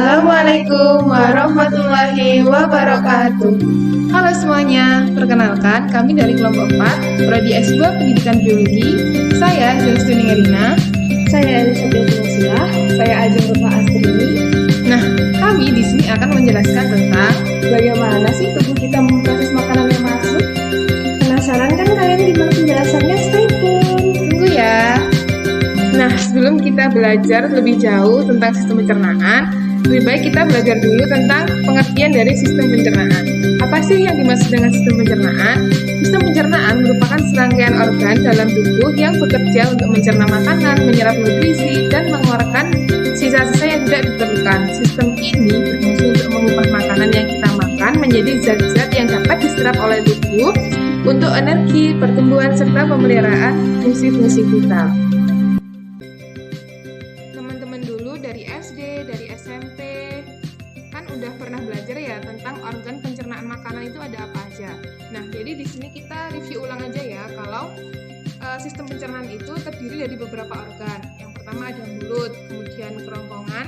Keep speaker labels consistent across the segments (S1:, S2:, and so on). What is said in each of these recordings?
S1: Assalamualaikum warahmatullahi wabarakatuh.
S2: Halo semuanya, perkenalkan kami dari kelompok 4, Prodi S2 Pendidikan Biologi. Saya Zelestini Erina.
S3: Saya Elizabeth Nasila. Saya Ajeng Rupa Astrini.
S2: Nah, kami di sini akan menjelaskan tentang
S3: bagaimana sih tubuh kita memproses makanan yang masuk. Penasaran kan kalian gimana penjelasannya? Stay tune.
S2: Tunggu ya. Nah, sebelum kita belajar lebih jauh tentang sistem pencernaan, lebih baik kita belajar dulu tentang pengertian dari sistem pencernaan. Apa sih yang dimaksud dengan sistem pencernaan? Sistem pencernaan merupakan serangkaian organ dalam tubuh yang bekerja untuk mencerna makanan, menyerap nutrisi, dan mengeluarkan sisa-sisa yang tidak diperlukan. Sistem ini berfungsi untuk mengubah makanan yang kita makan menjadi zat-zat yang dapat diserap oleh tubuh untuk energi, pertumbuhan, serta pemeliharaan fungsi-fungsi vital. Teman-teman dulu dari SD, dari SMP, kan udah pernah belajar ya tentang organ pencernaan makanan itu ada apa aja. Nah, jadi di sini kita review ulang aja ya kalau sistem pencernaan itu terdiri dari beberapa organ. Yang pertama ada mulut, kemudian kerongkongan,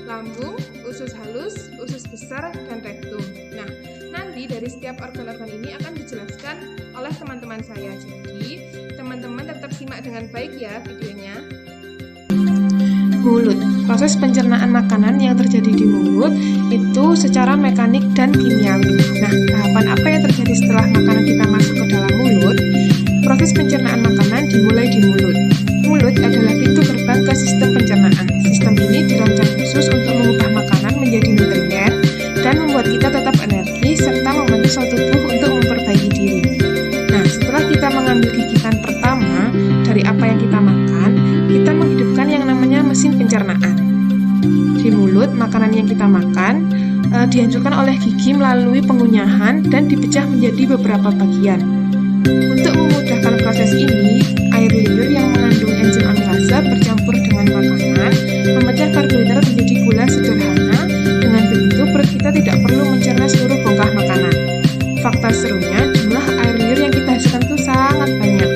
S2: lambung, usus halus, usus besar, dan rektum. Nah, nanti dari setiap organ-organ ini akan dijelaskan oleh teman-teman saya. Jadi, teman-teman tetap simak dengan baik ya videonya. Mulut. Proses pencernaan makanan yang terjadi di mulut itu secara mekanik dan kimiawi. Nah, tahapan apa yang terjadi setelah makanan kita masuk ke dalam mulut? Proses pencernaan makanan dimulai di mulut. Mulut adalah pintu gerbang ke sistem pencernaan. Sistem ini dirancang khusus untuk mengubah makanan menjadi nutrien dan membuat kita tetap energi serta membantu sel tubuh untuk memperbaiki diri. Nah, setelah kita mengambil gigitan pertama dari apa yang kita makan, kita menghidupkan yang namanya mesin pencernaan. Di mulut, makanan yang kita makan dihancurkan oleh gigi melalui pengunyahan dan dipecah menjadi beberapa bagian. Untuk memudahkan proses ini, air liur yang mengandung enzim amilase bercampur dengan makanan memecah karbohidrat menjadi gula sederhana. Dengan begitu, perut kita tidak perlu mencerna seluruh bongkah makanan. Fakta serunya, jumlah air liur yang kita hasilkan itu sangat banyak.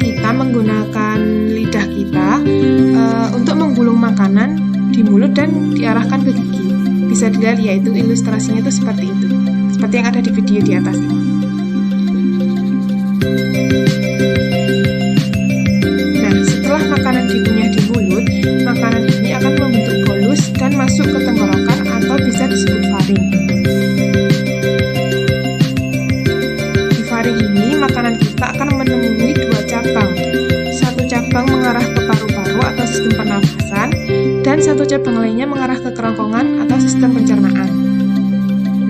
S2: Kita menggunakan lidah kita untuk menggulung makanan di mulut dan diarahkan ke gigi. Bisa dilihat yaitu ilustrasinya itu seperti itu, seperti yang ada di video di atas ini. Nah, setelah makanan dikunyah di mulut, makanan ini akan membentuk bolus dan masuk ke tenggorokan atau bisa disebut faring. Di faring ini, makanan kita akan menemui dua cabang. Satu cabang mengarah ke paru-paru atau sistem pernafasan, dan satu cabang lainnya mengarah ke kerongkongan atau sistem pencernaan.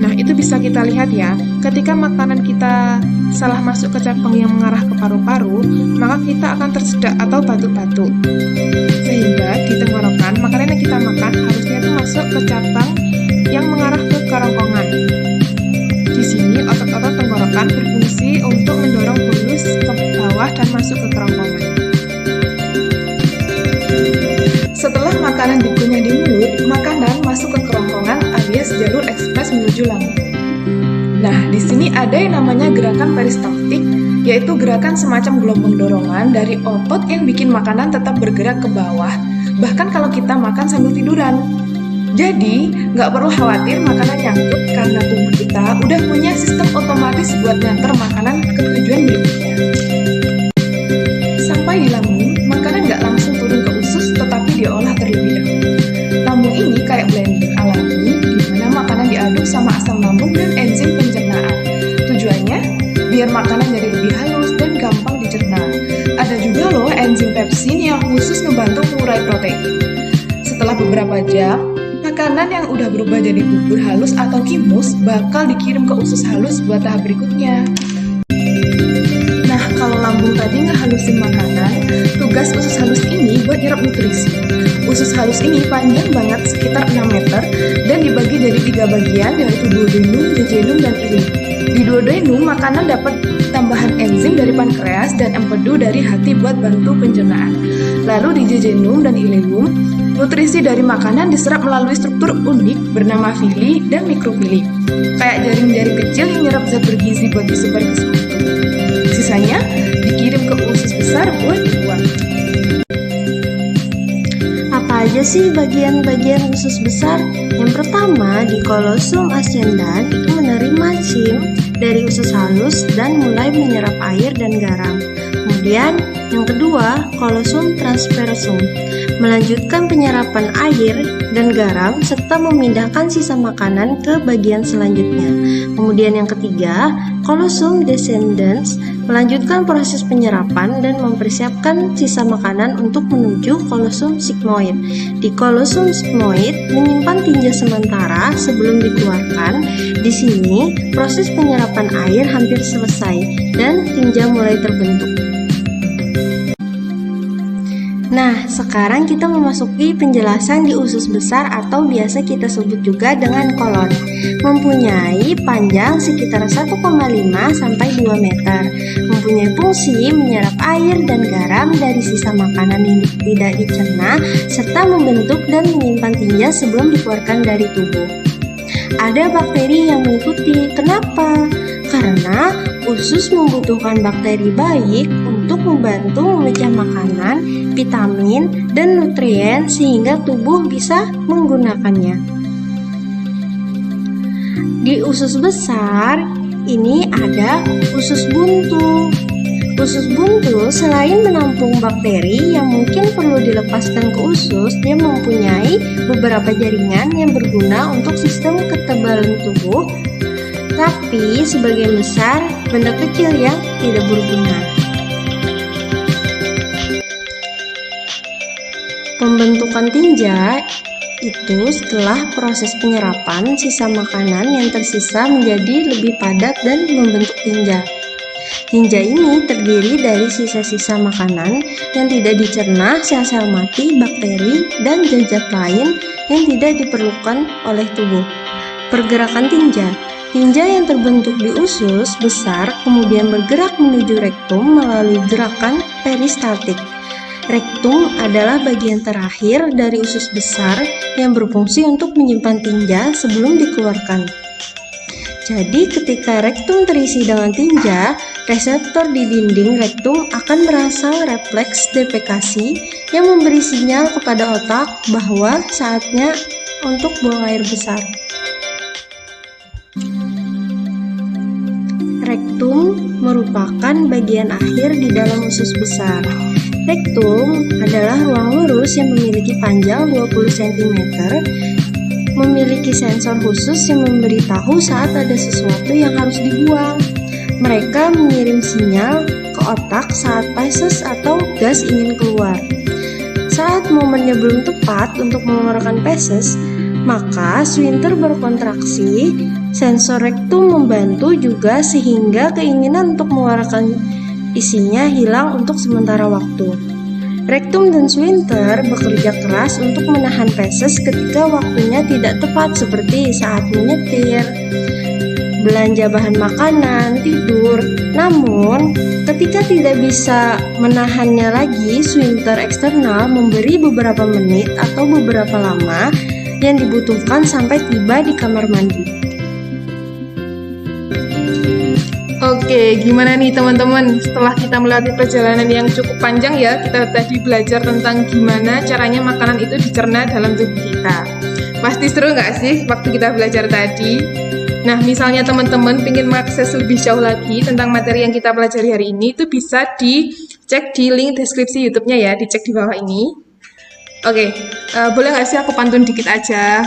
S2: Nah, itu bisa kita lihat ya, ketika makanan kita salah masuk ke cabang yang mengarah ke paru-paru, maka kita akan tersedak atau batuk-batuk. Sehingga di tenggorokan, makanan yang kita makan harusnya itu masuk ke cabang yang mengarah ke kerongkongan. Di sini, otot-otot tenggorokan berfungsi untuk mendorong bolus ke bawah dan masuk ke kerongkongan.
S3: Setelah makanan dikunyah di mulut, makanan masuk ke kerongkongan alias jalur ekspres menuju lambung. Nah, di sini ada yang namanya gerakan peristaltik, yaitu gerakan semacam gelombang dorongan dari otot yang bikin makanan tetap bergerak ke bawah, bahkan kalau kita makan sambil tiduran. Jadi, nggak perlu khawatir makanan nyangkut karena tubuh kita udah punya sistem otomatis buat nganter makanan ke tujuan berikutnya. Sampai di lambung, makanan nggak langsung turun ke usus, tetapi diolah terlebih dahulu. Lambung ini kayak blender alami, di mana makanan diaduk sama asam lambung dan enzim pencernaan. Tujuannya, biar makanan jadi lebih halus dan gampang dicerna. Ada juga loh enzim pepsin yang khusus ngebantu mengurai protein. Setelah beberapa jam, makanan yang udah berubah jadi bubur halus atau kimus bakal dikirim ke usus halus buat tahap berikutnya. Nah, kalau lambung tadi ngehalusin makanan, tugas usus halus ini buat nyerap nutrisi. Usus halus ini panjang banget, sekitar 6 meter, dan dibagi jadi 3 bagian, yaitu duodenum, jejunum, dan ileum. Di duodenum, makanan dapat tambahan enzim dari pankreas dan empedu dari hati buat bantu pencernaan. Lalu di jejunum dan ileum, nutrisi dari makanan diserap melalui struktur unik bernama villi dan mikrofili. Kayak jaring-jaring kecil yang nyerap zat bergizi buat disebar ke seluruh tubuh. Sisanya dikirim ke usus besar buat dibuang.
S4: aja sih bagian-bagian usus besar? Yang pertama, di kolosum ascendans itu menerima enzim dari usus halus dan mulai menyerap air dan garam. Kemudian yang kedua, kolosum transversum melanjutkan penyerapan air dan garam serta memindahkan sisa makanan ke bagian selanjutnya. Kemudian yang ketiga, kolosum descendens melanjutkan proses penyerapan dan mempersiapkan sisa makanan untuk menuju kolosum sigmoid. Di kolosum sigmoid menyimpan tinja sementara sebelum dikeluarkan. Di sini proses penyerapan air hampir selesai dan tinja mulai terbentuk. Nah, sekarang kita memasuki penjelasan di usus besar atau biasa kita sebut juga dengan kolon. Mempunyai panjang sekitar 1,5 sampai 2 meter. Mempunyai fungsi menyerap air dan garam dari sisa makanan yang tidak dicerna serta membentuk dan menyimpan tinja sebelum dikeluarkan dari tubuh. Ada bakteri yang mengikuti. Kenapa? Karena usus membutuhkan bakteri baik untuk membantu memecah makanan, vitamin, dan nutrien sehingga tubuh bisa menggunakannya. Di usus besar ini ada usus buntu. Usus buntu selain menampung bakteri yang mungkin perlu dilepaskan ke usus, dia mempunyai beberapa jaringan yang berguna untuk sistem ketebalan tubuh, tapi sebagian besar benda kecil yang tidak berguna. Pembentukan tinja itu setelah proses penyerapan sisa makanan yang tersisa menjadi lebih padat dan membentuk tinja. Tinja ini terdiri dari sisa-sisa makanan yang tidak dicerna, sel-sel mati, bakteri, dan zat-zat lain yang tidak diperlukan oleh tubuh. Pergerakan tinja. Tinja yang terbentuk di usus besar kemudian bergerak menuju rektum melalui gerakan peristaltik. Rektum adalah bagian terakhir dari usus besar yang berfungsi untuk menyimpan tinja sebelum dikeluarkan. Jadi ketika rektum terisi dengan tinja, reseptor di dinding rektum akan merangsang refleks defekasi yang memberi sinyal kepada otak bahwa saatnya untuk buang air besar. Rektum merupakan bagian akhir di dalam usus besar. Rektum adalah ruang lurus yang memiliki panjang 20 cm, memiliki sensor khusus yang memberitahu saat ada sesuatu yang harus dibuang. Mereka mengirim sinyal ke otak saat feses atau gas ingin keluar. Saat momennya belum tepat untuk mengeluarkan feses, maka sphincter berkontraksi. Sensor rektum membantu juga sehingga keinginan untuk mengeluarkan isinya hilang untuk sementara waktu. Rektum dan sphincter bekerja keras untuk menahan feses ketika waktunya tidak tepat seperti saat menyetir, belanja bahan makanan, tidur. Namun, ketika tidak bisa menahannya lagi, sphincter eksternal memberi beberapa menit atau beberapa lama yang dibutuhkan sampai tiba di kamar mandi.
S2: Oke, gimana nih teman-teman? Setelah kita melewati perjalanan yang cukup panjang ya, kita tadi belajar tentang gimana caranya makanan itu dicerna dalam tubuh kita. Pasti seru nggak sih waktu kita belajar tadi? Nah, misalnya teman-teman ingin mengakses lebih jauh lagi tentang materi yang kita pelajari hari ini, itu bisa dicek di link deskripsi YouTube-nya ya, dicek di bawah ini. Oke, boleh nggak sih aku pantun dikit aja?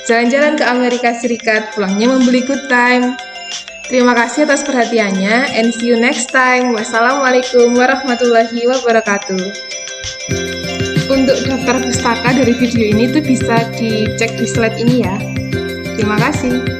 S2: Jalan-jalan ke Amerika Serikat, pulangnya membeli good time. Terima kasih atas perhatiannya, and see you next time. Wassalamualaikum warahmatullahi wabarakatuh. Untuk daftar pustaka dari video ini tuh bisa dicek di slide ini ya. Terima kasih.